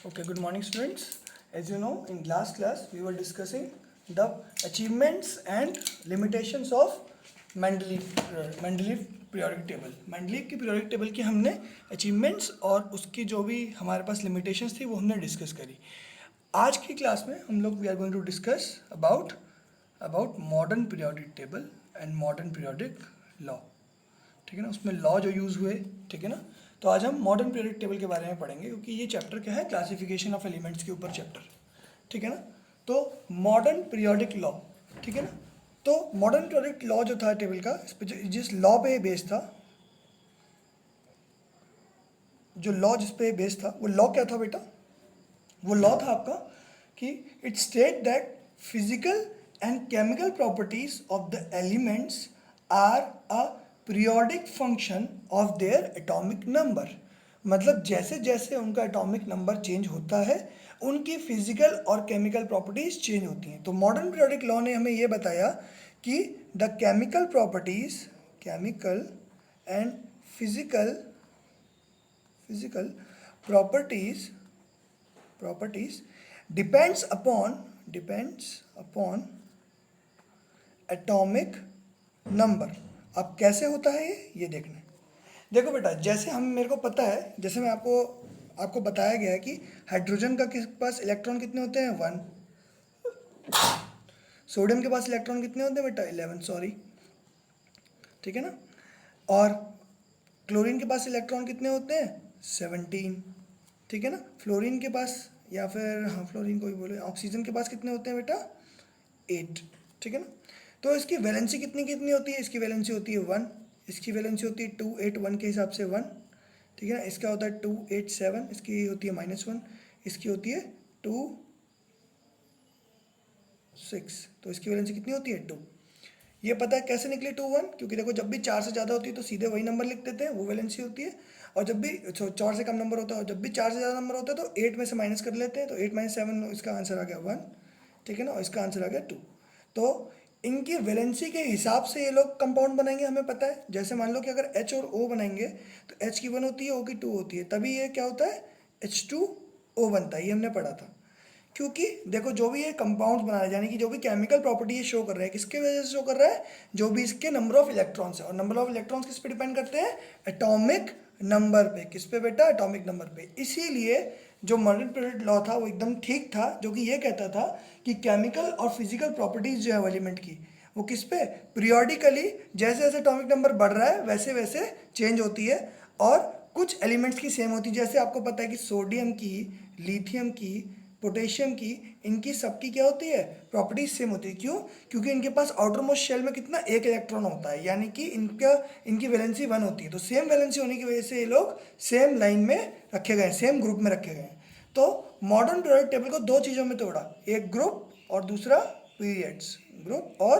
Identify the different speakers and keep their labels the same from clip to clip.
Speaker 1: Okay, good morning, students. As you know, in last class we were discussing the achievements and limitations of Mendeleev periodic table. Mendeleeव की periodic table की हमने achievements और उसकी जो भी हमारे पास limitations थी वो हमने discuss करी. आज की क्लास में हम लोग we are going to discuss about modern periodic table and modern periodic law. ठीक है ना, उसमें लॉ जो यूज़ हुए, ठीक है ना. तो आज हम मॉडर्न पीरियडिक टेबल के बारे में पढ़ेंगे क्योंकि ये चैप्टर क्या है, क्लासिफिकेशन ऑफ एलिमेंट्स के ऊपर चैप्टर, ठीक है ना. तो मॉडर्न पीरियडिक लॉ, ठीक है ना. तो मॉडर्न पीरियडिक लॉ जो था टेबल का, इस पे जिस लॉ पे बेस था, जो लॉ जिस पे बेस था वो लॉ क्या था बेटा? वो लॉ था आपका कि it state that physical and chemical properties of the elements are a periodic function of their atomic number. मतलब जैसे जैसे उनका एटॉमिक नंबर चेंज होता है उनकी फिजिकल और केमिकल प्रॉपर्टीज चेंज होती हैं. तो मॉडर्न पीरियोडिक लॉ ने हमें ये बताया कि the chemical properties, chemical and physical properties depends upon atomic number. अब कैसे होता है ये देखना है. देखो बेटा, जैसे हम मेरे को पता है, जैसे मैं आपको बताया गया है कि हाइड्रोजन का किस पास इलेक्ट्रॉन कितने होते हैं? 1. सोडियम के पास इलेक्ट्रॉन कितने होते हैं बेटा? 11, सॉरी, ठीक है ना. और क्लोरीन के पास इलेक्ट्रॉन कितने होते हैं? 17, ठीक है ना. फ्लोरीन के पास, या फिर हाँ फ्लोरीन को ही बोले, ऑक्सीजन के पास कितने होते हैं बेटा? 8, ठीक है ना. तो इसकी वैलेंसी कितनी कितनी होती है? इसकी वैलेंसी होती है 1, इसकी वैलेंसी होती है 2, 8, 1 के हिसाब से 1, ठीक है ना. इसका होता है 2, 8, 7, इसकी होती है -1, इसकी होती है 2, 6. तो इसकी वैलेंसी कितनी होती है? 2. ये पता है कैसे निकली 2, 1? क्योंकि देखो जब भी 4 से ज़्यादा होती है तो सीधे वही नंबर लिख देते हैं, वो वैलेंसी होती है. और जब भी 4 से कम नंबर होता है और जब भी 4 से ज़्यादा नंबर होता है तो 8 में से माइनस कर लेते हैं. तो 8 - 7, इसका आंसर आ गया 1, ठीक है ना. और इसका आंसर आ गया 2. तो इनकी वैलेंसी के हिसाब से ये लोग कंपाउंड बनाएंगे, हमें पता है. जैसे मान लो कि अगर H और O बनाएंगे तो H की 1 होती है, O की 2 होती है, तभी ये क्या होता है? H2O बनता है. ये हमने पढ़ा था. क्योंकि देखो जो भी ये कंपाउंड्स बना रहे हैं, यानी कि जो भी केमिकल प्रॉपर्टी ये शो कर रहा है, किसके वजह से शो कर रहा है? जो भी इसके नंबर ऑफ इलेक्ट्रॉन्स है. और नंबर ऑफ इलेक्ट्रॉन्स किस पे डिपेंड करते हैं? एटॉमिक नंबर पे. किस पे बेटा? एटॉमिक नंबर पे. इसीलिए जो मॉडर्न पीरियड लॉ था वो एकदम ठीक था, जो कि ये कहता था कि केमिकल और फिजिकल प्रॉपर्टीज जो है एलिमेंट की, वो किस पे? पीरियोडिकली जैसे जैसे एटॉमिक नंबर बढ़ रहा है वैसे वैसे चेंज होती है. और कुछ एलिमेंट्स की सेम होती है. जैसे आपको पता है कि सोडियम की, लिथियम की, पोटेशियम की, इनकी सबकी क्या होती है? प्रॉपर्टीज सेम होती है. क्यों? क्योंकि इनके पास आउटर मोस्ट शेल में कितना? 1 इलेक्ट्रॉन होता है, यानी कि इनकी वैलेंसी 1 होती है. तो सेम वैलेंसी होने की वजह से ये लोग सेम लाइन में रखे गए, सेम ग्रुप में रखे गए. तो मॉडर्न पीरियोडिक टेबल को 2 चीज़ों में तोड़ा, एक ग्रुप और दूसरा पीरियड्स. ग्रुप और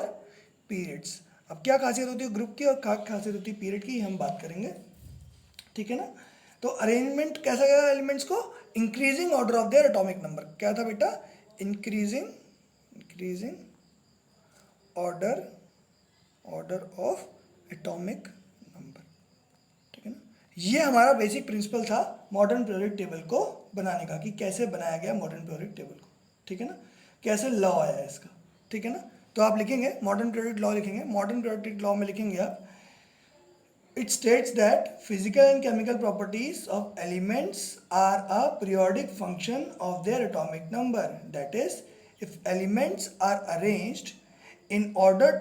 Speaker 1: पीरियड्स. अब क्या खासियत होती है ग्रुप की और क्या खासियत होती है पीरियड की, हम बात करेंगे, ठीक है ना. तो अरेंजमेंट कैसा गया एलिमेंट्स को? Increasing order of their atomic number. क्या था बेटा? Increasing order of atomic number, ठीक है ना. ये हमारा बेसिक प्रिंसिपल था मॉडर्न पीरियोडिक टेबल को बनाने का, कि कैसे बनाया गया मॉडर्न पीरियोडिक टेबल को, ठीक है ना. कैसे लॉ आया है इसका, ठीक है ना. तो आप लिखेंगे मॉडर्न पीरियोडिक लॉ, लिखेंगे मॉडर्न पीरियोडिक लॉ में लिखेंगे आप, it states that physical and chemical properties of elements are a periodic function of their atomic number. That is, if elements are arranged in order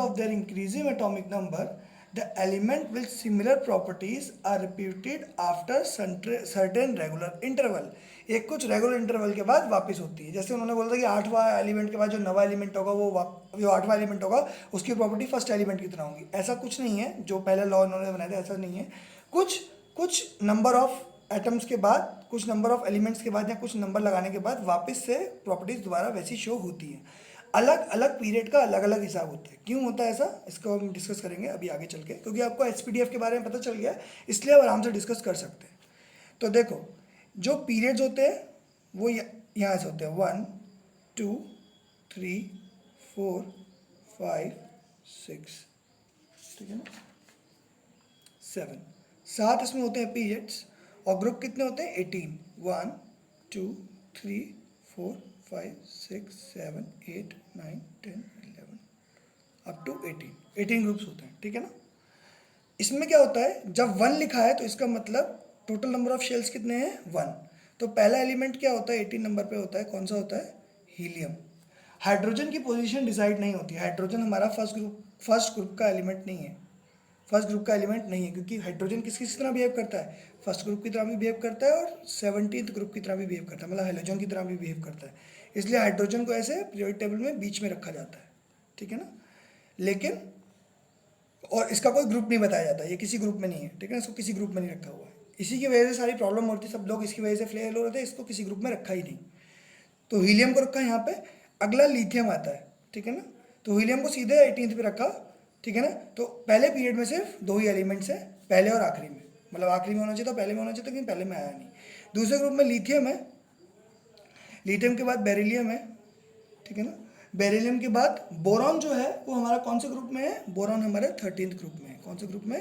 Speaker 1: of their increasing atomic number, the element with similar properties are repeated after certain regular interval. एक कुछ regular interval के बाद वापस होती है. जैसे उन्होंने बोला था कि 8वां एलिमेंट के बाद जो नवा एलिमेंट होगा जो 8वां एलिमेंट होगा उसकी प्रॉपर्टी फर्स्ट एलिमेंट की तरह होगी. ऐसा कुछ नहीं है, जो पहले लॉ उन्होंने बनाया था ऐसा नहीं है. कुछ नंबर ऑफ एटम्स के बाद, कुछ नंबर ऑफ एलिमेंट्स के बाद या कुछ नंबर लगाने के बाद वापस से प्रॉपर्टीज दोबारा वैसी शो होती है. अलग अलग पीरियड का अलग अलग हिसाब होता है. क्यों होता है ऐसा, इसको हम डिस्कस करेंगे अभी आगे चल के, क्योंकि आपको एसपीडीएफ के बारे में पता चल गया इसलिए आप आराम से डिस्कस कर सकते हैं. तो देखो जो पीरियड्स होते हैं वो यहाँ से होते हैं 1, 2, 3, 4, 5, 6, ठीक है ना, 7. 7 इसमें होते हैं पीरियड्स. और ग्रुप कितने होते हैं? 18. 1 2 3 4 5 6 7 8 9 10 11 अप टू 18 ग्रुप्स होते हैं, ठीक है ना। इसमें क्या होता है, जब 1 लिखा है तो इसका मतलब टोटल नंबर ऑफ शेल्स कितने हैं, 1। तो पहला एलिमेंट क्या होता है, 18 नंबर पे होता है, कौन सा होता है, हीलियम। हाइड्रोजन की पोजीशन डिसाइड नहीं होती, हाइड्रोजन हमारा फर्स्ट ग्रुप का एलिमेंट नहीं है, फर्स्ट ग्रुप का एलिमेंट नहीं है, क्योंकि हाइड्रोजन किस तरह बिहेव करता है, फर्स्ट ग्रुप की तरह भी बिहेव करता है और 17th ग्रुप की तरह भी बिहेव करता है, मतलब हेलोजन की तरह भी बिहेव करता है। इसलिए हाइड्रोजन को ऐसे पीरियोडिक टेबल में बीच में रखा जाता है, ठीक है ना। लेकिन और इसका कोई ग्रुप नहीं बताया जाता, ये किसी ग्रुप में नहीं है, ठीक है ना, इसको किसी ग्रुप में नहीं रखा हुआ है। इसी की वजह से सारी प्रॉब्लम होती है, सब लोग इसकी वजह से फेल हो रहे थे, इसको किसी ग्रुप में रखा ही नहीं। तो हीलियम को रखा यहाँ पे। अगला लिथियम आता है, ठीक है ना। तो हीलियम को सीधे 18th पे रखा, ठीक है ना। तो पहले पीरियड में सिर्फ 2 ही एलिमेंट्स हैं, पहले और आखिरी में, मतलब आखिरी में होना चाहिए था, पहले में होना चाहिए था, लेकिन पहले में आया नहीं। दूसरे ग्रुप में लिथियम है, लिथियम के बाद बेरिलियम है, ठीक है ना। बेरिलियम के बाद बोरॉन जो है वो हमारा कौन से ग्रुप में है, बोरॉन हमारे 13th ग्रुप में है। कौन से ग्रुप में,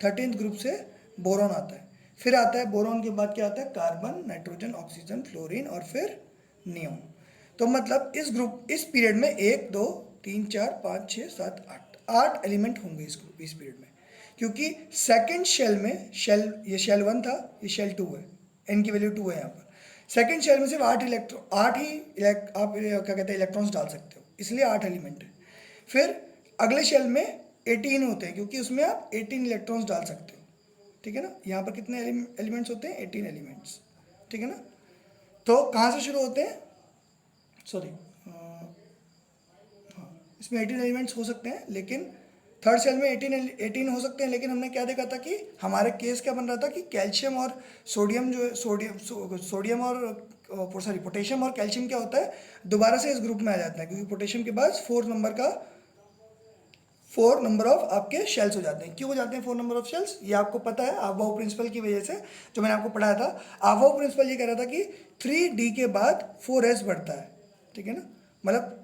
Speaker 1: 13th ग्रुप से बोरॉन आता है। फिर आता है बोरॉन के बाद क्या आता है, कार्बन, नाइट्रोजन, ऑक्सीजन, फ्लोरीन और फिर नियोन। तो मतलब इस पीरियड में 1 2 3 4 5 6 7 8 एलिमेंट होंगे इस पीरियड में, क्योंकि सेकंड शेल में ये शेल 1 था, ये शेल 2 है, n की वैल्यू 2 है यहाँ पर। सेकंड शेल में सिर्फ 8 आप क्या कहते हैं इलेक्ट्रॉन्स डाल सकते हो, इसलिए 8 एलिमेंट है। फिर अगले शेल में 18 होते हैं, क्योंकि उसमें आप 18 इलेक्ट्रॉन्स डाल सकते हो, ठीक है ना। यहाँ पर कितने एलिमेंट्स होते हैं, 18 एलिमेंट्स, ठीक है ना। तो कहाँ से शुरू होते हैं, सॉरी हाँ, इसमें 18 एलिमेंट्स हो सकते हैं, लेकिन थर्ड सेल में 18 हो सकते हैं। लेकिन हमने क्या देखा था कि हमारे केस क्या बन रहा था कि कैल्शियम और सोडियम जो सोडियम और पोटेशियम और कैल्शियम क्या होता है, दोबारा से इस ग्रुप में आ जाता है, क्योंकि पोटेशियम के बाद 4 नंबर ऑफ आपके शेल्स हो जाते हैं। क्यों हो जाते हैं 4 नंबर ऑफ शेल्स, ये आपको पता है आफबाउ प्रिंसिपल की वजह से, जो मैंने आपको पढ़ाया था। आफबाउ प्रिंसिपल ये कह रहा था कि 3D के बाद 4S बढ़ता है, ठीक है ना। मतलब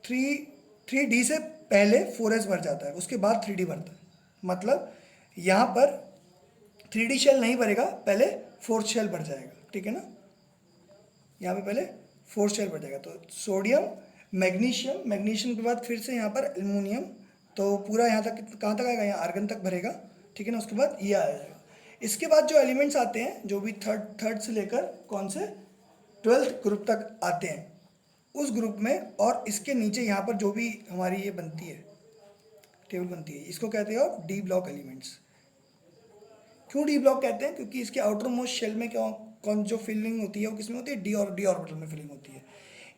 Speaker 1: 3D से पहले 4S बढ़ जाता है, उसके बाद 3D बढ़ता है। मतलब यहाँ पर 3D शेल नहीं बढ़ेगा, पहले 4th शेल बढ़ जाएगा, ठीक है ना। यहाँ पे पहले 4th शेल बढ़ जाएगा। तो सोडियम, मैग्नीशियम के बाद फिर से यहाँ पर एल्युमिनियम, तो पूरा यहाँ तक कहाँ तक आएगा, यहाँ आर्गन तक भरेगा, ठीक है ना। उसके बाद ये आ जाएगा। इसके बाद जो एलिमेंट्स आते हैं, जो भी थर्ड से लेकर कौन से 12th ग्रुप तक आते हैं, उस ग्रुप में, और इसके नीचे यहाँ पर जो भी हमारी ये बनती है, टेबल बनती है, इसको कहते हैं आप डी ब्लॉक एलिमेंट्स। क्यों डी ब्लॉक कहते हैं, क्योंकि इसके आउटर मोस्ट शेल में कौन जो फिलिंग होती है वो किसमें होती है, डी ऑर्बिटल में फिलिंग होती है।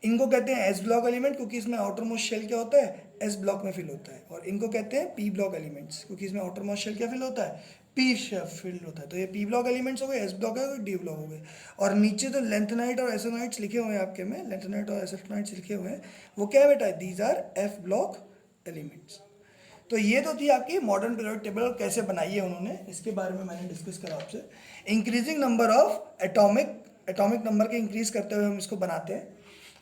Speaker 1: इनको कहते हैं एस ब्लॉक एलिमेंट, क्योंकि इसमें आउटर मोस्ट शेल क्या होता है, एस ब्लॉक में फिल होता है। और इनको कहते हैं पी ब्लॉक एलिमेंट्स, क्योंकि इसमें आउटर मोस्ट शेल क्या फिल होता है, पी फिल होता है। तो ये पी ब्लॉक एलिमेंट्स हो गए, एस ब्लॉक है, डी ब्लॉक हो गए। और नीचे तो लेंथेनाइट और एसोनाइट्स लिखे हुए हैं आपके में, लेंथेनाइट और एसोनाइट्स लिखे हुए हैं, वो क्या है बेटा, these R F block elements. तो ये तो थी आपकी मॉडर्न पीरियोडिक टेबल, और कैसे बनाई है उन्होंने, इसके बारे में मैंने डिस्कस करा आपसे। Increasing number of atomic number के इंक्रीज करते हुए हम इसको बनाते हैं,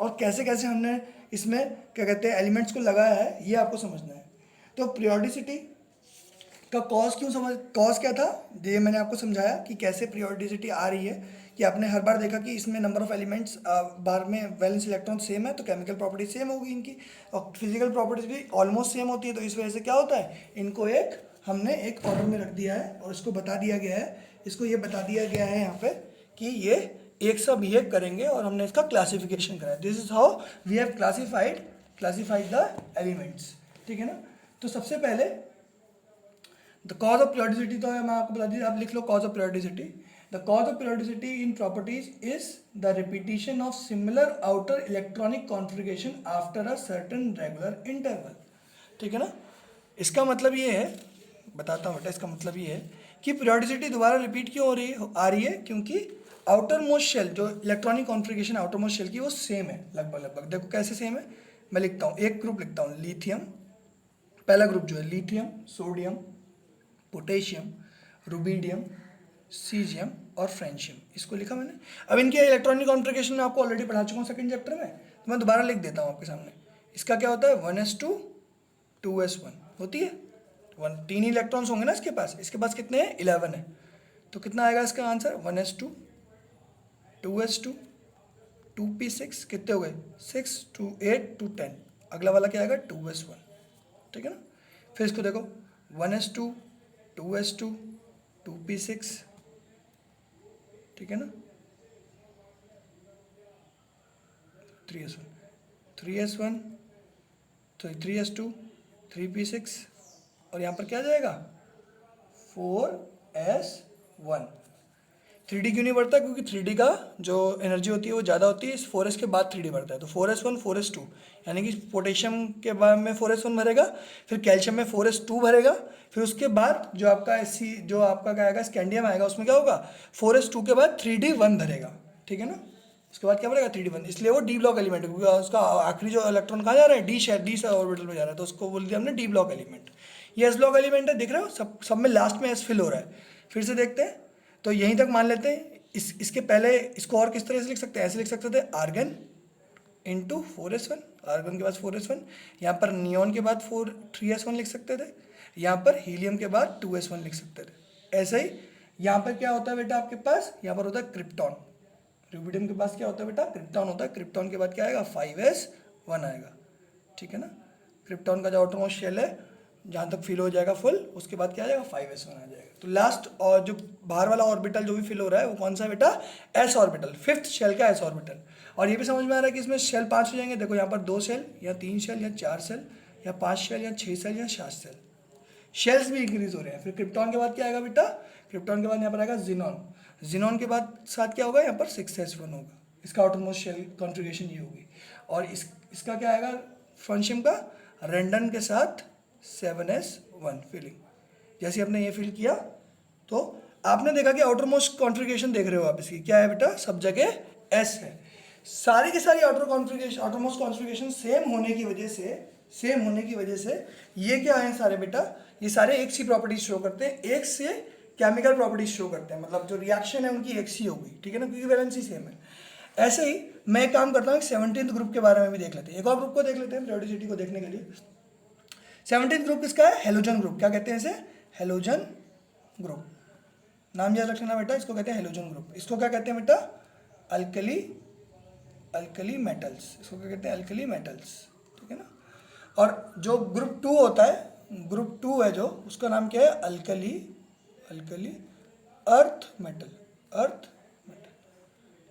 Speaker 1: और कैसे कैसे हमने इसमें क्या कहते हैं एलिमेंट्स को लगाया है, ये आपको समझना है। तो पीरियोडिसिटी का कॉज क्या था, ये मैंने आपको समझाया कि कैसे पीरियोडिसिटी आ रही है, कि आपने हर बार देखा कि इसमें नंबर ऑफ एलिमेंट्स बार में वैलेंस इलेक्ट्रॉन सेम है, तो केमिकल प्रॉपर्टीज सेम होगी इनकी, और फिजिकल प्रॉपर्टीज भी ऑलमोस्ट सेम होती है। तो इस वजह से क्या होता है, इनको हमने एक ऑर्डर में रख दिया है, और इसको बता दिया गया है, इसको ये बता दिया गया है यहाँ पे कि ये एक सा बिहेव करेंगे, और हमने इसका क्लासिफिकेशन करा है। This is how we have classified the elements, ठीक है ना। तो सबसे पहले द कॉज ऑफ पीरियोडिसिटी, तो मैं आपको बता दी, आप लिख लो cause of periodicity. The cause of periodicity in properties is the repetition of similar outer electronic configuration after a certain regular interval, ठीक है ना। इसका मतलब ये है, बताता हूँ बेटा, इसका मतलब ये है कि पीरियोडिसिटी दोबारा रिपीट क्यों आ रही है, क्योंकि आउटर मोस्ट शेल, जो electronic configuration outer most shell की, वो सेम है लगभग। देखो कैसे सेम है, मैं लिखता हूँ, एक ग्रुप लिखता हूँ, लिथियम, पहला ग्रुप जो है lithium, sodium, potassium, rubidium, caesium और फ्रेंशियम, इसको लिखा मैंने। अब इनके इलेक्ट्रॉनिक कॉन्फ़िगरेशन में आपको ऑलरेडी पढ़ा चुका हूँ सेकंड चैप्टर में, तो मैं दोबारा लिख देता हूँ आपके सामने। इसका क्या होता है, 1s2 2s1 होती है, 3 इलेक्ट्रॉन्स होंगे ना इसके पास कितने हैं, 11 है। तो कितना आएगा इसका आंसर, 1s2 2s2, 2p6, कितने हो गए 6, 2 8, 2 10। अगला वाला क्या आएगा 2s1, ठीक है ना। फिर इसको देखो 1s2, 2s2, 2p6, ठीक है ना, 3s1, 3s1, तो 3s2, 3p6, और यहाँ पर क्या जाएगा 4s1। 3D क्यों नहीं बढ़ता, क्योंकि 3D का जो एनर्जी होती है वो ज़्यादा होती है, इस 4s के बाद 3D बढ़ता है, तो 4s1, 4s2, यानी कि पोटेशियम के बाद में 4s1 भरेगा, फिर कैल्शियम में 4s2 भरेगा, फिर उसके बाद जो आपका जो आपका क्या आएगा स्कैंडियम आएगा, उसमें क्या होगा 4s2 के बाद 3D1 भरेगा, ठीक है ना। उसके बाद क्या भरेगा 3D1, इसलिए वो डी ब्लॉक एलिमेंट है, क्योंकि उसका आखिरी जो इलेक्ट्रॉन कहाँ जा रहा है डी से ऑर्बिटल में जा रहा है, तो उसको बोल दिया हमने डी ब्लॉक एलिमेंट। ये एस ब्लॉक एलिमेंट है, दिख रहे हो सब में लास्ट में एस फिल हो रहा है। फिर से देखते हैं, तो यहीं तक मान लेते हैं। इसके पहले इसको और किस तरह से लिख सकते हैं, ऐसे लिख सकते थे आर्गन इंटू 4s1, आर्गन के बाद 4s1, यहाँ पर नियॉन के बाद 3s1 लिख सकते थे, यहाँ पर हीलियम के बाद 2s1 लिख सकते थे। ऐसे ही यहाँ पर क्या होता है बेटा आपके पास, यहाँ पर होता है क्रिप्टॉन। रुबिडियम के पास क्या होता है बेटा, क्रिप्टॉन होता है। क्रिप्टॉन के बाद क्या आएगा 5s1 आएगा, ठीक है ना। क्रिप्टॉन का जो आउटरमोस्ट शेल है जहाँ तक फिल हो जाएगा फुल, उसके बाद क्या आ जाएगा 5s1 आ जाएगा। तो लास्ट और जो बाहर वाला ऑर्बिटल जो भी फिल हो रहा है वो कौन सा है बेटा, एस ऑर्बिटल, फिफ्थ शेल का एस ऑर्बिटल। और ये भी समझ में आ रहा है कि इसमें शेल 5 हो जाएंगे। देखो यहाँ पर 2 शेल या 3 शेल या 4 शेल या 5 शेल या 6 शेल या 7 शेल, शेल्स भी इंक्रीज हो रहे हैं। फिर क्रिप्टॉन के बाद क्या आएगा बेटा, क्रिप्टॉन के बाद यहाँ पर आएगा जिनॉन, जिनॉन के बाद साथ क्या होगा यहाँ पर 6s1 होगा। इसका आउटरमोस्ट शेल कॉन्फ़िगरेशन ये होगी। और इसका क्या आएगा फ्रंशियम का, रेंडन के साथ 7s1 फिलिंग। जैसे आपने ये फिल किया तो आपने देखा कि आउटर मोस्ट कॉन्फ़िगरेशन देख रहे हो आप, इसकी क्या है बेटा, सब जगह एस है। सारी की सारी आउटर मोस्ट कॉन्फ़िगरेशन सेम होने की वजह से ये क्या है सारे बेटा, ये सारे एक सी प्रॉपर्टीज शो करते हैं, एक से केमिकल प्रॉपर्टीज शो करते हैं, मतलब जो रिएक्शन है उनकी एक सी होगी, ठीक है ना, क्योंकि वैलेंसी सेम है। ऐसे ही मैं एक काम करता हूँ, 17th ग्रुप के बारे में भी देख लेते हैं, एक और ग्रुप को देख लेते हैं पीरियोडिसिटी को देखने के लिए। 17th ग्रुप किसका है, हेलोजन ग्रुप। क्या कहते हैं इसे, हेलोजन ग्रुप। नाम याद रखना बेटा, इसको कहते हैं हेलोजन ग्रुप। इसको क्या कहते हैं बेटा, अल्कली मेटल्स, इसको क्या कहते हैं, अल्कली मेटल्स, ठीक है ना। और जो ग्रुप 2 होता है, ग्रुप 2 है जो, उसका नाम क्या है, अल्कली अर्थ मेटल,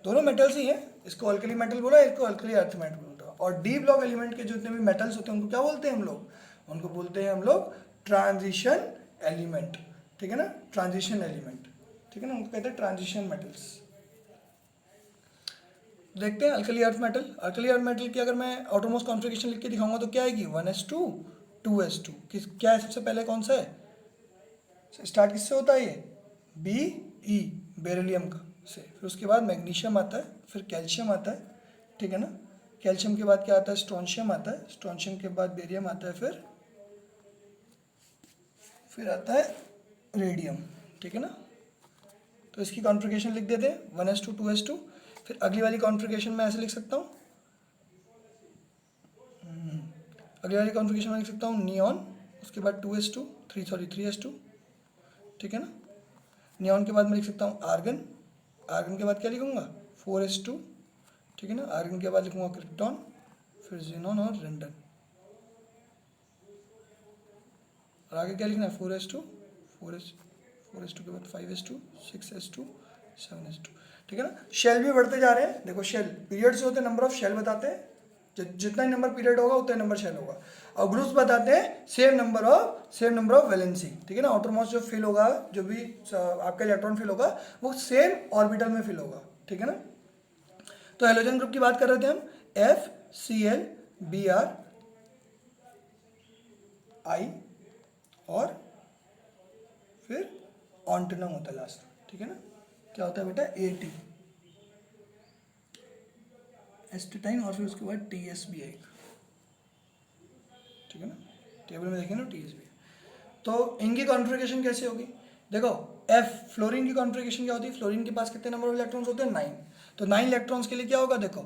Speaker 1: दोनों मेटल्स ही हैं। इसको अल्कली मेटल बोला, इसको अल्कली अर्थ मेटल बोलता है। और डी ब्लॉक एलिमेंट के जितने भी मेटल्स होते हैं उनको क्या बोलते हैं हम लोग, उनको बोलते हैं हम लोग ट्रांजिशन एलिमेंट, ठीक है ना, ट्रांजिशन एलिमेंट, ठीक है ना, उनको कहते हैं ट्रांजिशन मेटल्स। देखते हैं alkali earth metal. Alkali earth metal की अगर मैं आउटरमोस्ट कॉन्फ़िगरेशन लिख के दिखाऊंगा तो क्या आएगी, 1s2, 2s2। क्या है सबसे पहले, कौन सा है, स्टार्ट किससे होता है ये, Be, बेरिलियम का से, फिर उसके बाद मैग्नीशियम आता है, फिर कैल्शियम आता है, ठीक है ना। कैल्शियम के बाद क्या आता है, स्ट्रोंशियम आता है, स्ट्रोंशियम के बाद बेरियम आता है, फिर आता है रेडियम, ठीक है ना। तो इसकी कॉन्फ़िगरेशन लिख देते हैं 1s2, 2s2। फिर अगली वाली कॉन्फ़िगरेशन में ऐसे लिख सकता हूँ, अगली वाली कॉन्फ़िगरेशन में लिख सकता हूँ नियॉन, उसके बाद 3s2, ठीक है ना। नियॉन के बाद मैं लिख सकता हूँ आर्गन, आर्गन के बाद क्या लिखूँगा 4s2, ठीक है ना। आर्गन के बाद लिखूँगा क्रिप्टॉन, फिर जिनॉन और रेंडन, और आगे क्या लिखना है 4s2 के बाद 5s2, 6s2, 7s2, ठीक है ना। शेल भी बढ़ते जा रहे हैं, देखो शेल पीरियड से होते हैं, नंबर ऑफ शेल बताते हैं, जितना ही नंबर पीरियड होगा उतना ही नंबर शेल होगा। और ग्रुप्स बताते हैं सेम नंबर ऑफ वैलेंसी, ठीक है ना। आउटर मोस्ट जो फिल होगा, जो भी आपका इलेक्ट्रॉन फिल होगा वो सेम ऑर्बिटल में फिल होगा, ठीक है ना। तो हेलोजन ग्रुप की बात कर रहे थे हम, FCl, Br, I और फिर ऑन्टनम होता है लास्ट, ठीक है ना। क्या होता है बेटा, AT, एस्टेटाइन, और फिर उसके बाद TSB आएगा, ठीक है ना। टेबल में देखें ना TSB। तो इनकी कॉन्फ़िगरेशन कैसे होगी, देखो F फ्लोरीन की कॉन्फ़िगरेशन क्या होती है, फ्लोरीन के पास कितने नंबर ऑफ इलेक्ट्रॉन्स होते हैं, 9। तो 9 इलेक्ट्रॉन्स के लिए क्या होगा, देखो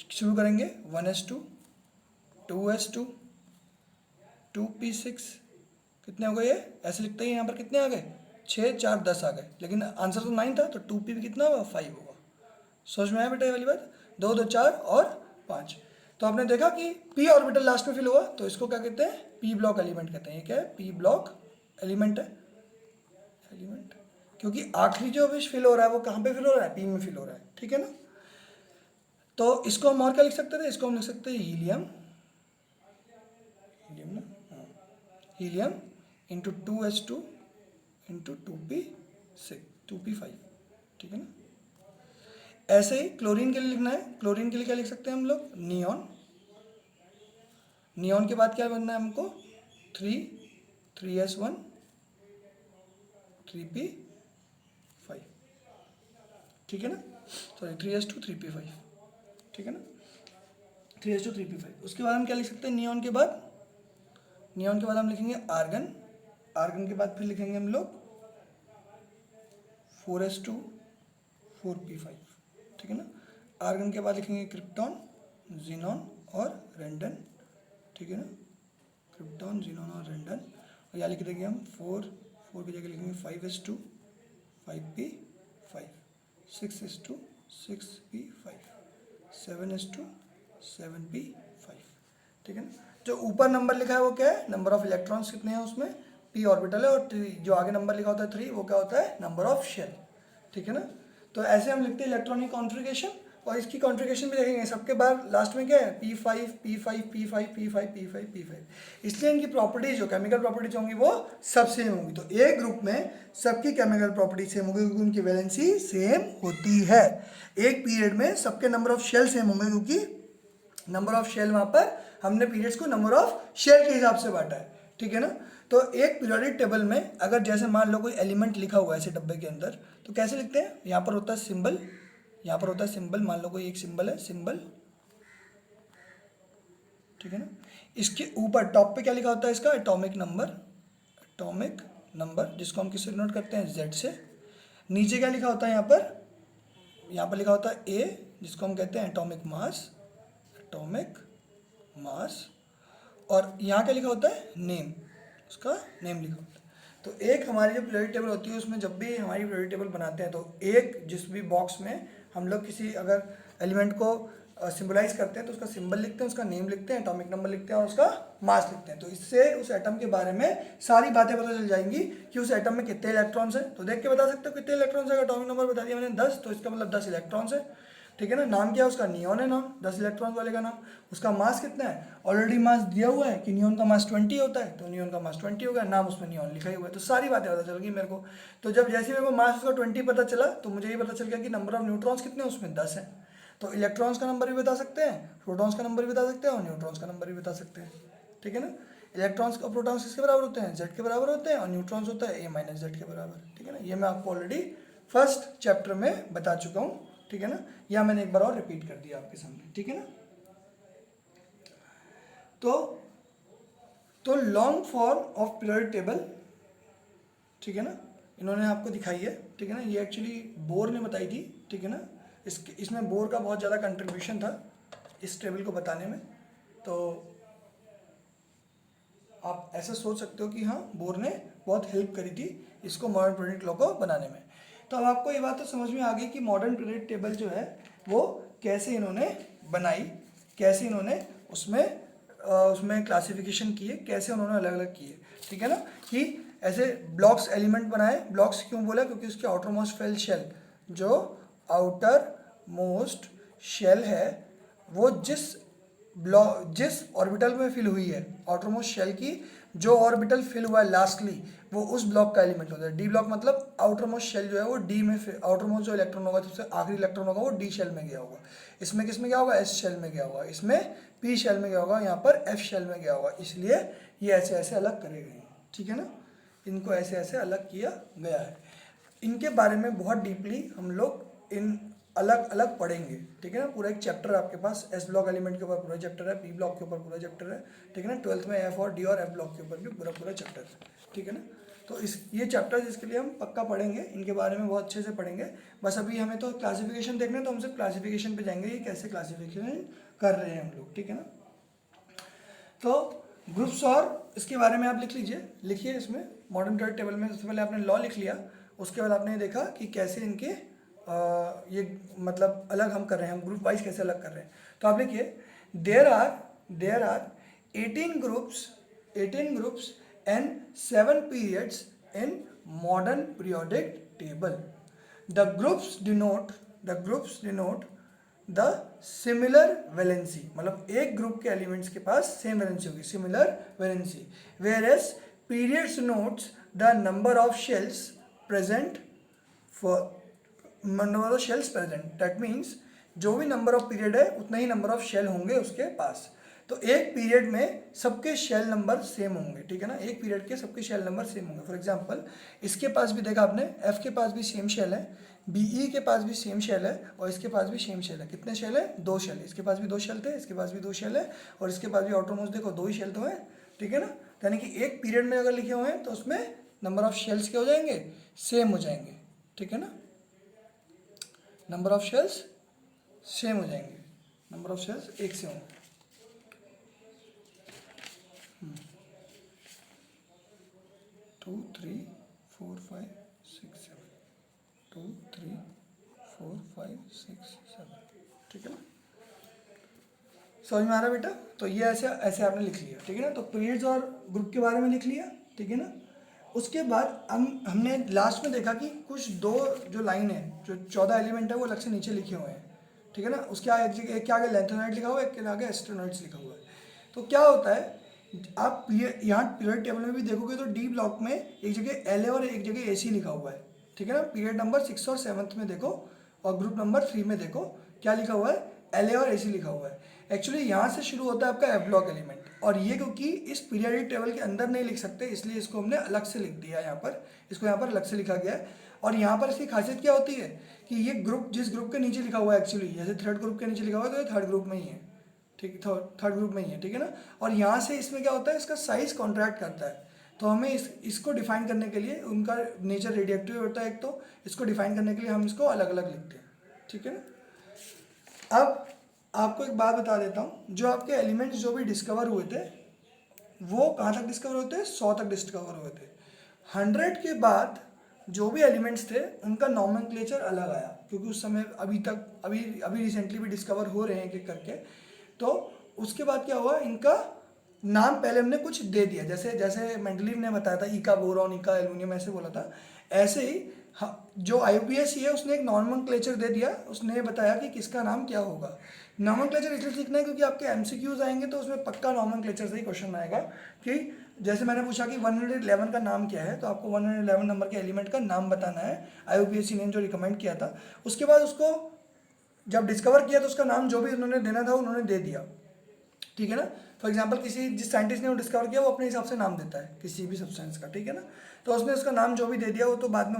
Speaker 1: शुरू करेंगे 1s2, 2s2, 2p6, कितने हो गए ये, ऐसे लिखते हैं यहाँ पर कितने आ गए, 6, 4, 10 आ गए, लेकिन आंसर तो 9 था, तो 2p भी कितना होगा 5 होगा। समझ में आया बेटा ये वाली बात? 2 2 4 और 5। तो आपने देखा कि p ऑर्बिटल लास्ट में फिल हुआ तो इसको क्या कहते हैं? p ब्लॉक एलिमेंट कहते हैं। ये क्या है? p ब्लॉक एलिमेंट है, एलिमेंट, क्योंकि आखिरी जो अभी फिल हो रहा है वो कहाँ पे फिल हो रहा है? p में फिल हो रहा है, ठीक है ना। तो इसको हम और क्या लिख सकते थे? इसको हम लिख सकते हैं हीलियम, हीलियम ना, हाँ, helium into 2s2 into 2p6 2p5, ठीक है ना। ऐसे ही क्लोरीन के लिए लिखना है। क्लोरीन के लिए क्या लिख सकते हैं हम लोग? नियॉन। नियॉन के बाद क्या बनना है हमको? 3s1 3p5, ठीक है ना। सॉरी 3s2 3p5, ठीक है ना, 3s2 3p5। उसके बाद हम क्या लिख सकते हैं नियॉन के बाद? नियॉन के बाद हम लिखेंगे आर्गन। आर्गन के बाद फिर लिखेंगे हम लोग 4s2 4p5, ठीक है ना। आर्गन के बाद लिखेंगे क्रिप्टॉन, जीनॉन और रेंडन, ठीक है ना, क्रिप्टॉन, जीनॉन और रेंडन। और यहाँ लिख देंगे हम 4 की जगह लिखेंगे 5s2 5p5, 6s2 6p5, 7s2 7p5, ठीक है ना। जो ऊपर नंबर लिखा है वो क्या है? नंबर ऑफ इलेक्ट्रॉन्स कितने हैं उसमें? p ऑर्बिटल है, और जो आगे नंबर लिखा होता है 3 वो क्या होता है? नंबर ऑफ शेल, ठीक है ना। तो ऐसे हम लिखते हैं इलेक्ट्रॉनिक कॉन्फ़िगरेशन। और इसकी कॉन्फ़िगरेशन भी देखेंगे, सबके बाद लास्ट में क्या है? p5 p5 p5 p5 p5 p5। इसलिए इनकी प्रॉपर्टीज जो केमिकल प्रॉपर्टीज होंगी वो सब सेम होंगी। तो एक ग्रुप में सबकी केमिकल प्रॉपर्टीज सेम होगी क्योंकि उनकी वैलेंसी सेम होती है। एक पीरियड में सबके नंबर ऑफ शेल सेम होंगे क्योंकि नंबर ऑफ शेल वहाँ पर हमने पीरियड्स को नंबर ऑफ शेल के हिसाब से बांटा है, ठीक है ना। तो एक पीरियोडिक टेबल में अगर जैसे मान लो कोई एलिमेंट लिखा हुआ है ऐसे डब्बे के अंदर, तो कैसे लिखते हैं? यहाँ पर होता है सिंबल, यहाँ पर होता है सिंबल, मान लो कोई एक सिंबल है, सिंबल, ठीक है ना। इसके ऊपर टॉप पे क्या लिखा होता है? इसका एटॉमिक नंबर, एटॉमिक नंबर जिसको हम किससे डिनोट करते हैं? Z से। नीचे क्या लिखा होता है? यहाँ पर लिखा होता है A, जिसको हम कहते हैं एटॉमिक मास, एटॉमिक मास। और यहाँ क्या लिखा होता है? नेम, उसका नेम लिखा होता है। तो एक हमारी जो पीरियोडिक टेबल होती है उसमें जब भी हमारी पीरियोडिक टेबल बनाते हैं तो एक जिस भी बॉक्स में हम लोग किसी अगर एलिमेंट को सिंबलाइज करते हैं तो उसका सिंबल लिखते हैं, उसका नेम लिखते हैं, एटॉमिक नंबर लिखते हैं और उसका मास लिखते हैं। तो इससे उस एटम के बारे में सारी बातें पता चल जाएंगी कि उस एटम में कितने इलेक्ट्रॉन्स हैं। तो देख के बता सकते हो कितने इलेक्ट्रॉन्स है। एटॉमिक नंबर बता दिया मैंने 10, तो इसका मतलब 10 इलेक्ट्रॉन्स है, ठीक है ना। नाम क्या है उसका? नियॉन है नाम, 10 इलेक्ट्रॉन वाले का नाम। उसका मास कितना है? ऑलरेडी मास दिया हुआ है कि नियॉन का मास 20 होता है, तो नियॉन का मास 20 हो गया, नाम उसमें नियॉन लिखा ही हुआ है। तो सारी बातें पता चल गई मेरे को। तो जब जैसे मेरे को मास उसका 20 पता चला तो मुझे ये पता चल गया कि नंबर ऑफ न्यूट्रॉन्स कितने हैं उसमें? 10 है। तो इलेक्ट्रॉन्स का नंबर भी बता सकते हैं, प्रोटॉन्स का नंबर भी बता सकते हैं और न्यूट्रॉन्स का नंबर भी बता सकते हैं, ठीक है ना। इलेक्ट्रॉन्स और प्रोटॉन्स किसके बराबर होते हैं? Z के बराबर होते हैं, और न्यूट्रॉन्स होता है A-Z के बराबर, ठीक है ना। ये मैं आपको ऑलरेडी फर्स्ट चैप्टर में बता चुका हूँ, ठीक है ना। या मैंने एक बार और रिपीट कर दिया आपके सामने, ठीक है ना। तो long form of periodic table, ठीक है ना, इन्होंने आपको दिखाई है, ठीक है ना। ये एक्चुअली बोर ने बताई थी, ठीक है ना। इसमें बोर का बहुत ज़्यादा कंट्रीब्यूशन था इस टेबल को बताने में। तो आप ऐसा सोच सकते हो कि हाँ, बोर ने बहुत हेल्प करी थी इसको मॉडर्न पीरियोडिक लॉ को बनाने में। तो अब आपको ये बात तो समझ में आ गई कि मॉडर्न पीरियोडिक टेबल जो है वो कैसे इन्होंने बनाई, कैसे इन्होंने उसमें क्लासिफिकेशन किए, कैसे उन्होंने अलग अलग किए, ठीक है ना। कि ऐसे ब्लॉक्स एलिमेंट बनाए। ब्लॉक्स क्यों बोला? क्योंकि उसके आउटर मोस्ट फेल शेल, जो आउटर मोस्ट शेल है वो जिस ऑर्बिटल में फिल हुई है, आउटर मोस्ट शेल की जो ऑर्बिटल फिल हुआ है लास्टली, वो उस ब्लॉक का एलिमेंट होता है। डी ब्लॉक मतलब आउटर मोस्ट शेल जो है वो डी में, आउटर मोस्ट जो इलेक्ट्रॉन होगा, सबसे आखिरी इलेक्ट्रॉन होगा वो डी शेल में गया होगा। इसमें किस में गया होगा? एस शेल में गया होगा। इसमें पी शेल में गया होगा, यहाँ पर एफ शेल में गया होगा। इसलिए ये ऐसे ऐसे अलग करे गए हैं, ठीक है ना। इनको ऐसे ऐसे अलग किया गया है। इनके बारे में बहुत डीपली हम लोग इन अलग अलग पढ़ेंगे, ठीक है ना। पूरा एक चैप्टर आपके पास एस ब्लॉक एलिमेंट के ऊपर पूरा चैप्टर है, पी ब्लॉक के ऊपर पूरा चैप्टर है, ठीक है ना। 12th में एफ और डी और एफ ब्लॉक के ऊपर भी पूरा चैप्टर है, ठीक है ना। तो ये चैप्टर्स इसके लिए हम पक्का पढ़ेंगे, इनके बारे में बहुत अच्छे से पढ़ेंगे। बस अभी हमें तो क्लासिफिकेशन देखना है, तो हम सिर्फ क्लासिफिकेशन पे जाएंगे, ये कैसे क्लासिफिकेशन कर रहे हैं हम लोग, ठीक है ना। तो ग्रुप्स और इसके बारे में आप लिखिए इसमें मॉडर्न पीरियोडिक टेबल में। सबसे पहले आपने लॉ लिख लिया, उसके बाद आपने देखा कि कैसे इनके ये मतलब अलग हम कर रहे हैं, हम ग्रुप वाइज कैसे अलग कर रहे हैं। तो आप लिखिए there are 18 groups and 7 periods in modern periodic table. The groups denote the similar valency, मतलब एक ग्रुप के एलिमेंट्स के पास सेम वैलेंसी होगी, similar valency. Whereas periods notes the number of shells present for number of shells present, that means जो भी number of period है उतना ही नंबर ऑफ शेल होंगे उसके पास। तो एक पीरियड में सबके शेल नंबर सेम होंगे, ठीक है ना, एक पीरियड के सबके शेल नंबर सेम होंगे। फॉर एग्जांपल इसके पास भी देखा आपने, एफ के पास भी सेम शेल है, बीई के पास भी सेम शेल है, और इसके पास भी सेम शेल है। कितने शेल है? 2 शेल। इसके पास भी 2 शेल थे, इसके पास भी 2 शेल है, और इसके पास भी ऑटोमोस्ट देखो 2 ही शेल तो है, ठीक है ना। यानी कि एक पीरियड में अगर लिखे हुए हैं तो उसमें नंबर ऑफ शेल्स क्या हो जाएंगे? सेम हो जाएंगे, ठीक है ना, नंबर ऑफ शेल्स सेम हो जाएंगे, नंबर ऑफ शेल्स एक से होंगे। 2 3 4 5 6 7 2 3 4 5 6 7, ठीक है ना। समझ में आ रहा है बेटा? तो ये ऐसे ऐसे आपने लिख लिया, ठीक है ना। तो पीरियड्स और ग्रुप के बारे में लिख लिया, ठीक है ना। उसके बाद हमने लास्ट में देखा कि कुछ 2 जो लाइन है, जो 14 एलिमेंट है वो अलग से नीचे लिखे हुए हैं, ठीक है ना। उसके आगे एक के आगे लेंथेनॉइड लिखा हुआ है, एक के आगे एस्टेरॉइड्स लिखा हुआ है। तो क्या होता है, आप यहाँ पीरियड टेबल में भी देखोगे तो डी ब्लॉक में एक जगह एल और एक जगह AC लिखा हुआ है, ठीक है ना। पीरियड नंबर 6 और 7 में देखो, और ग्रुप नंबर 3 में देखो क्या लिखा हुआ है, LA और AC लिखा हुआ है। एक्चुअली यहाँ से शुरू होता है आपका F ब्लॉक एलिमेंट, और ये क्योंकि इस पीरियडिक टेबल के अंदर नहीं लिख सकते इसलिए इसको हमने अलग से लिख दिया यहाँ पर, इसको यहाँ पर अलग से लिखा गया है। और यहाँ पर इसकी खासियत क्या होती है कि ये ग्रुप जिस ग्रुप के नीचे लिखा हुआ है, एक्चुअली जैसे थर्ड ग्रुप के नीचे लिखा हुआ है तो ये थर्ड ग्रुप में ही है, ठीक, थर्ड ग्रुप में ही है, ठीक है ना। और यहाँ से इसमें क्या होता है, इसका साइज कॉन्ट्रैक्ट करता है। तो हमें इसको डिफाइन करने के लिए, उनका नेचर रेडिएक्टिव होता है एक, तो इसको डिफाइन करने के लिए हम इसको अलग अलग लिखते हैं, ठीक है ना। अब आपको एक बात बता देता हूँ, जो आपके एलिमेंट्स जो भी डिस्कवर हुए थे वो कहाँ तक डिस्कवर हुए थे? 100 तक डिस्कवर हुए थे। 100 के बाद जो भी एलिमेंट्स थे उनका नॉमेनक्लेचर अलग आया, क्योंकि उस समय अभी रिसेंटली भी डिस्कवर हो रहे हैं एक करके। तो उसके बाद क्या हुआ, इनका नाम पहले हमने कुछ दे दिया, जैसे मेंडलीव ने बताया था इका बोरॉन, इका एल्यूमिनियम ऐसे बोला था, ऐसे ही जो IUPAC है उसने एक नॉमेनक्लेचर दे दिया, उसने बताया कि किसका नाम क्या होगा। नॉमेनक्लेचर इसलिए सीखना है क्योंकि आपके MCQs आएंगे तो उसमें पक्का नॉमेनक्लेचर से ही क्वेश्चन आएगा कि जैसे मैंने पूछा कि 111 का नाम क्या है, तो आपको 111 नंबर के एलिमेंट का नाम बताना है, IUPAC ने जो रिकमेंड किया था। उसके बाद उसको जब डिस्कवर किया तो उसका नाम जो भी उन्होंने देना था उन्होंने दे दिया, ठीक है ना। फॉर एग्जांपल जिस साइंटिस्ट ने वो डिस्कवर किया वो अपने हिसाब से नाम देता है किसी भी सब्सटेंस का, ठीक है ना। तो उसने उसका नाम जो भी दे दिया वो तो बाद में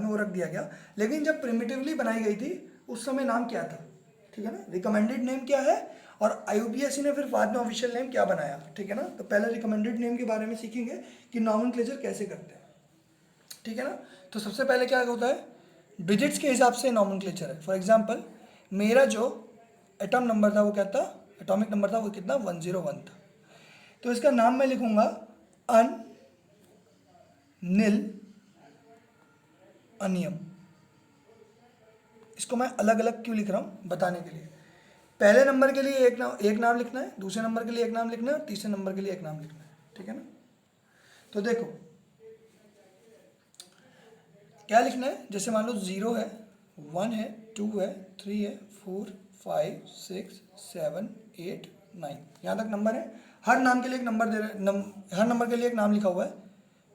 Speaker 1: वो रख दिया गया। लेकिन जब प्रिमिटिवली बनाई गई थी उस समय नाम क्या था, ठीक है ना, रिकमेंडेड नेम क्या है, और IUPAC ने फिर बाद में ऑफिशियल नेम क्या बनाया, ठीक है ना। तो पहले रिकमेंडेड नेम के बारे में सीखेंगे कि नॉमेनक्लेचर कैसे करते हैं, ठीक है ना। तो सबसे पहले क्या होता है, डिजिट्स के हिसाब से नॉमेनक्लेचर है। फॉर एग्जांपल मेरा जो एटॉम नंबर था वो क्या था, एटॉमिक नंबर था वो कितना, 101 था। तो इसका नाम मैं लिखूंगा अनिल अनियम। इसको मैं अलग अलग क्यों लिख रहा हूँ बताने के लिए। पहले नंबर के लिए एक नाम लिखना है, दूसरे नंबर के लिए एक नाम लिखना है, और तीसरे नंबर के लिए एक नाम लिखना है, ठीक है ना। तो देखो क्या लिखना है, जैसे मान लो 0 है, 1 है, 2 है, 3 है, 4 5 6 7 8 9, यहाँ तक नंबर है। हर नाम के लिए एक नंबर दे रहे, हर नंबर के लिए एक नाम लिखा हुआ है।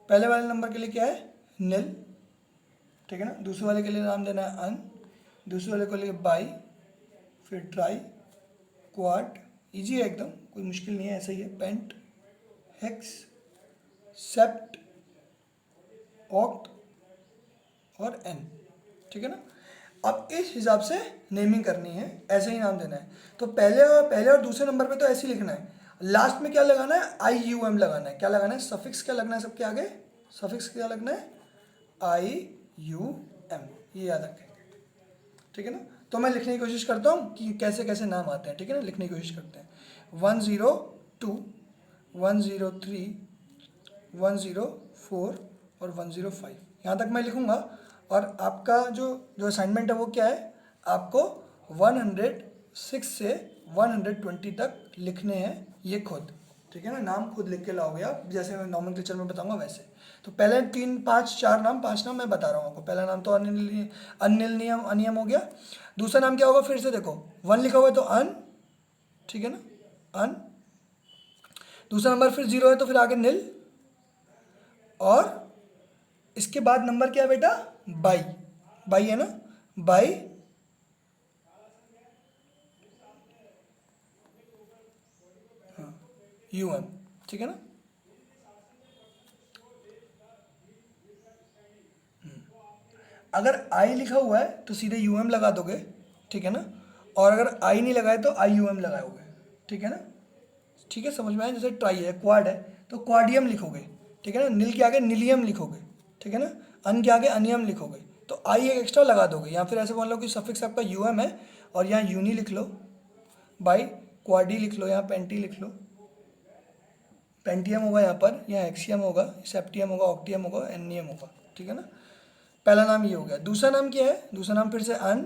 Speaker 1: पहले वाले नंबर के लिए क्या है, निल, ठीक है ना। दूसरे वाले के लिए नाम देना है अन, दूसरे वाले को लिए बाई, फिर ट्राई, क्वाड, इजी है एकदम, कोई मुश्किल नहीं है, ऐसा ही है, पेंट, हेक्स, सेप्ट, ऑक्ट और एन, ठीक है ना। अब इस हिसाब से नेमिंग करनी है, ऐसे ही नाम देना है। तो पहले और दूसरे नंबर पे तो ऐसे ही लिखना है। लास्ट में क्या लगाना है, IUM लगाना है। क्या लगाना है, सफिक्स क्या लगना है सबके आगे, सफिक्स क्या लगना है, IUM, ये याद रखें, ठीक है ना। तो मैं लिखने की कोशिश करता हूँ कि कैसे कैसे नाम आते हैं, ठीक है ना, लिखने की कोशिश करते हैं। 102 103 104 और 105, यहाँ तक मैं लिखूंगा। और आपका जो जो असाइनमेंट है वो क्या है, आपको 106 से 120 तक लिखने हैं ये खुद, ठीक है ना। नाम खुद लिख के लाओगे आप, जैसे मैं नॉमेनक्लेचर में बताऊंगा वैसे। तो पहले 3 5 4 नाम 5 नाम मैं बता रहा हूँ आपको। पहला नाम तो अनिल, अनिल नियम अनियम हो गया। दूसरा नाम क्या होगा, फिर से देखो 1 लिखा हुआ है तो अन, ठीक है ना, अन। दूसरा नंबर फिर 0 है तो फिर आगे नील, और इसके बाद नंबर क्या है बेटा, बाई, बाई है ना, बाई, यूएम, ठीक है ना। अगर आई लिखा हुआ है तो सीधे यूएम लगा दोगे, ठीक है ना। और अगर आई नहीं लगाए तो आई यूएम लगाओगे, ठीक है ना। ठीक है, समझ में आया। जैसे ट्राई है, क्वाड है तो क्वाडियम लिखोगे, ठीक है ना। नील के आगे नीलियम लिखोगे, ठीक है ना। अन के आगे अनियम लिखोगे, तो आई एक एक्स्ट्रा लगा दोगे। या फिर ऐसे मान लो कि सफिक्स आपका यूएम है और यहाँ यूनी लिख लो, बाई क्वाडी लिख लो, यहाँ पेंटी लिख लो, पेंटियम होगा यहाँ पर, यहाँ एक्सियम होगा, सेप्टियम होगा, ऑक्टियम होगा, एनियम होगा, ठीक है ना। पहला नाम ये हो गया। दूसरा नाम क्या है, दूसरा नाम फिर से अन,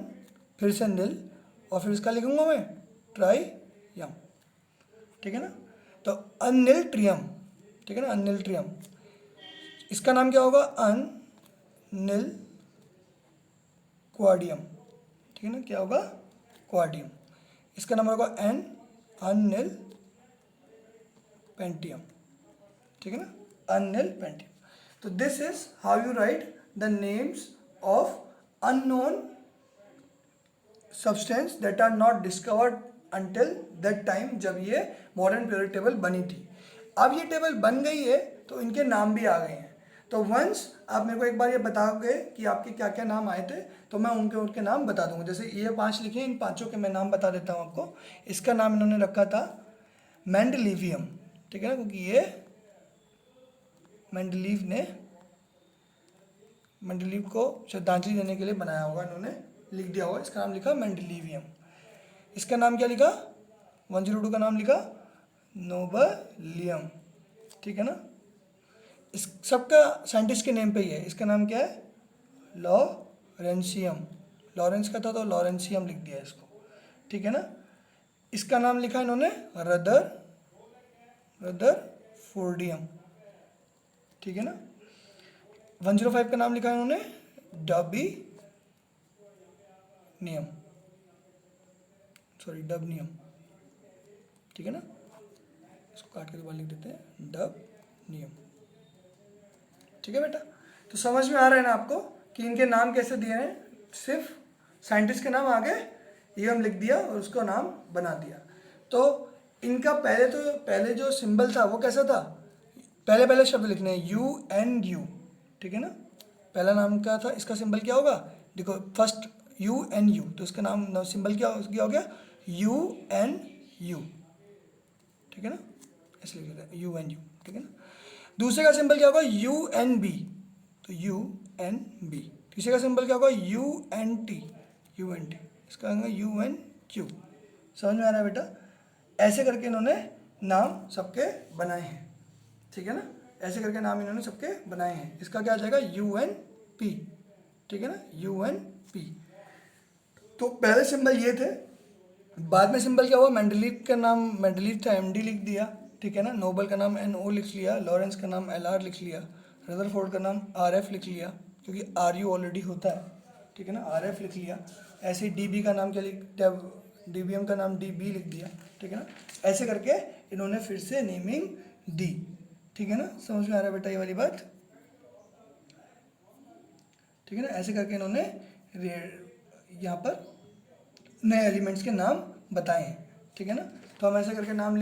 Speaker 1: फिर से नील, और फिर इसका लिखूंगा मैं ट्राइयम, ठीक है ना। तो अनिल ट्रियम, ठीक है ना, अनिल ट्रियम। इसका नाम क्या होगा, अनिल क्वाडियम, ठीक है ना, क्या होगा, क्वाडियम। इसका नंबर होगा एन, अनिल पेंटियम, ठीक है ना, अनिल पेंटियम। तो this is how you write the names of unknown substance that are not discovered until that time, जब ये मॉडर्न पीरियड टेबल बनी थी। अब ये टेबल बन गई है तो इनके नाम भी आ गए हैं। तो वंस आप मेरे को एक बार ये बताओगे कि आपके क्या क्या नाम आए थे, तो मैं उनके नाम बता दूंगा। जैसे ये 5 लिखे, इन 5 के मैं नाम बता देता हूँ आपको। इसका नाम इन्होंने रखा था मेंडलीवियम, ठीक है ना, क्योंकि ये मेंडलीव को श्रद्धांजलि देने के लिए बनाया होगा, इन्होंने लिख दिया होगा, इसका नाम लिखा मेंडलीवियम। इसका नाम क्या लिखा, 102 का नाम लिखा नोबलियम, ठीक है ना। इस सबका साइंटिस्ट के नेम पे ही है। इसका नाम क्या है, लॉरेंसियम, लॉरेंस का था तो लॉरेंसियम लिख दिया इसको, ठीक है ना। इसका नाम लिखा इन्होंने रदरफोर्डियम, ठीक है ना। 105 का नाम लिखा इन्होंने डबनियम, ठीक है ना। इसको काट के दोबारा लिख देते हैं, डबनियम, ठीक है बेटा। तो समझ में आ रहा है ना आपको कि इनके नाम कैसे दिए हैं, सिर्फ साइंटिस्ट के नाम आगे यूएम लिख दिया और उसको नाम बना दिया। तो इनका पहले जो सिंबल था वो कैसा था, पहले शब्द लिखने हैं UNU, ठीक है ना। पहला नाम क्या था, इसका सिंबल क्या होगा, देखो फर्स्ट UNU, तो इसका नाम सिंबल क्या हो गया, UNU, ठीक है ना, ऐसे लिख देते हैं UNU, ठीक है ना। दूसरे का सिंबल क्या होगा, UNB, तो UNB। तीसरे का सिंबल क्या होगा, UNT, इसका होगा UNQ। समझ में आ रहा है बेटा। ऐसे करके इन्होंने नाम सबके बनाए हैं, ठीक है ना। ऐसे करके नाम इन्होंने सबके बनाए हैं। इसका क्या आ जाएगा, UNP, ठीक है ना, UNP। तो पहले सिंबल ये थे, बाद में सिंबल क्या हुआ, मेंडलीव का नाम मेंडलीव था, MD लिख दिया, ठीक है ना। नोबल का नाम NO लिख लिया, लॉरेंस का नाम LR लिख लिया, रदरफोर्ड का नाम RF लिख लिया, क्योंकि RU ऑलरेडी होता है, ठीक है ना, RF लिख लिया। ऐसे ही DB का नाम क्या DBM का नाम DB लिख दिया, ठीक है ना। ऐसे करके इन्होंने फिर से नेमिंग दी, ठीक है ना। समझ में आ रहा है बेटा ये वाली बात, ठीक है ना। ऐसे करके इन्होंने यहाँ पर नए एलिमेंट्स के नाम बताए हैं, ठीक है ना। तो हम ऐसे करके नाम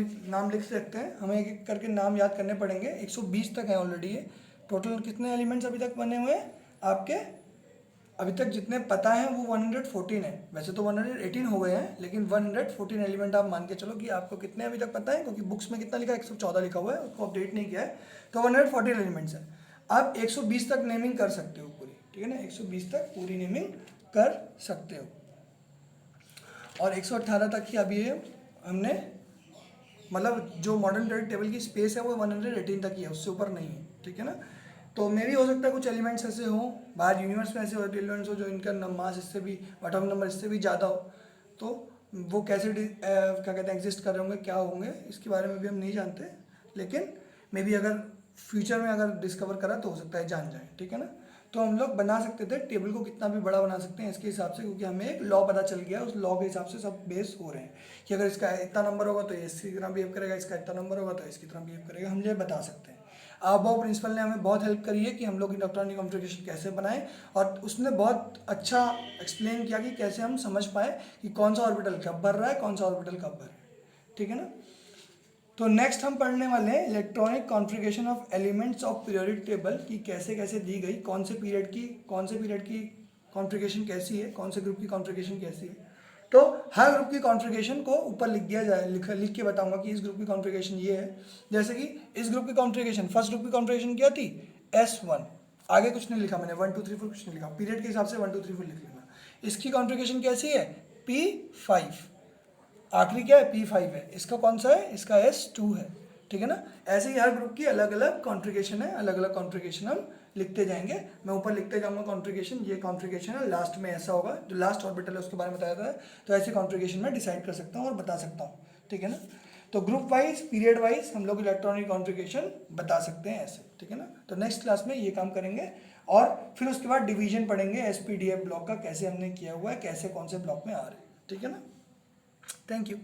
Speaker 1: लिख सकते हैं। हमें एक एक करके नाम याद करने पड़ेंगे। 120 तक है ऑलरेडी ये। टोटल कितने एलिमेंट्स अभी तक बने हुए हैं आपके, अभी तक जितने पता है वो 114 है। वैसे तो 118 हो गए हैं, लेकिन 114 एलिमेंट आप मान के चलो कि आपको कितने अभी तक पता है, क्योंकि बुक्स में कितना लिखा है, 114 लिखा हुआ है, उसको अपडेट नहीं किया है। तो 114 एलिमेंट्स है। आप 120 तक नेमिंग कर सकते हो पूरी, ठीक है ना, 120 तक पूरी नेमिंग कर सकते हो। और 118 तक ही अभी हमने, मतलब जो मॉडर्न पीरियड टेबल की स्पेस है वो 118 तक ही है, उससे ऊपर नहीं है, ठीक है ना। तो मे भी हो सकता है कुछ एलिमेंट्स ऐसे हों, बाहर यूनिवर्स में ऐसे एलिमेंट्स हो जो इनका मास इससे भी, एटॉमिक नंबर इससे भी ज़्यादा हो, तो वो कैसे क्या कहते हैं एग्जिस्ट कर रहे होंगे, क्या होंगे, इसके बारे में भी हम नहीं जानते, लेकिन मे बी अगर फ्यूचर में अगर डिस्कवर करा तो हो सकता है जान जाए, ठीक है ना। तो हम लोग बना सकते थे टेबल को कितना भी बड़ा बना सकते हैं इसके हिसाब से, क्योंकि हमें एक लॉ पता चल गया, उस लॉ के हिसाब से सब बेस हो रहे हैं कि अगर इसका इतना नंबर होगा तो ये इसकी तरह बिहेव करेगा, इसका इतना नंबर होगा तो इसकी तरह बिहेव करेगा, हम ये बता सकते हैं। अबाव प्रिंसिपल ने हमें बहुत हेल्प करी है कि हम लोग इलेक्ट्रॉनिक कॉन्फ़िगरेशन कैसे बनाएं, और उसने बहुत अच्छा एक्सप्लेन किया कि कैसे हम समझ पाए कि कौन सा ऑर्बिटल कब भर रहा है, कौन सा ऑर्बिटल कब भर रहा है, ठीक है ना। तो नेक्स्ट हम पढ़ने वाले हैं electronic configuration of elements of periodic table की कैसे कैसे दी गई, कौन से पीरियड की कॉन्फ़िगरेशन कैसी है, कौन से ग्रुप की कॉन्फ़िगरेशन कैसी है। तो हर ग्रुप की कॉन्फ़िगरेशन को ऊपर लिख दिया जाए, लिख के बताऊंगा कि इस ग्रुप की कॉन्फ़िगरेशन ये है। जैसे कि इस ग्रुप की कॉन्फ़िगरेशन, फर्स्ट ग्रुप की कॉन्फ़िगरेशन क्या थी, S1, आगे कुछ नहीं लिखा मैंने, 1 2 3 4 कुछ नहीं लिखा, पीरियड के हिसाब से 1 2 3 4 लिख लेना। इसकी कॉन्फ़िगरेशन कैसी है, P5, आखिरी क्या है, P5 है, इसका कौन सा है, इसका S2 है, ठीक है ना। ऐसे ही हर ग्रुप की अलग अलग कॉन्फ़िगरेशन है, अलग अलग कॉन्फ़िगरेशन हम लिखते जाएंगे, मैं ऊपर लिखते जाऊंगा कॉन्फ़िगरेशन, ये कॉन्फ़िगरेशन है, लास्ट में ऐसा होगा, जो लास्ट ऑर्बिटल है उसके बारे में बताया था, तो ऐसी कॉन्फ़िगरेशन में डिसाइड कर सकता हूँ और बता सकता हूँ, ठीक है ना। तो ग्रुप वाइज पीरियड वाइज हम लोग इलेक्ट्रॉनिक कॉन्फ़िगरेशन बता सकते हैं ऐसे, ठीक है ना। तो नेक्स्ट क्लास में ये काम करेंगे, और फिर उसके बाद डिवीजन पढ़ेंगे SPDF ब्लॉक का, कैसे हमने किया हुआ है, कैसे कौन से ब्लॉक में आ रहे हैं, ठीक है ना। Thank you.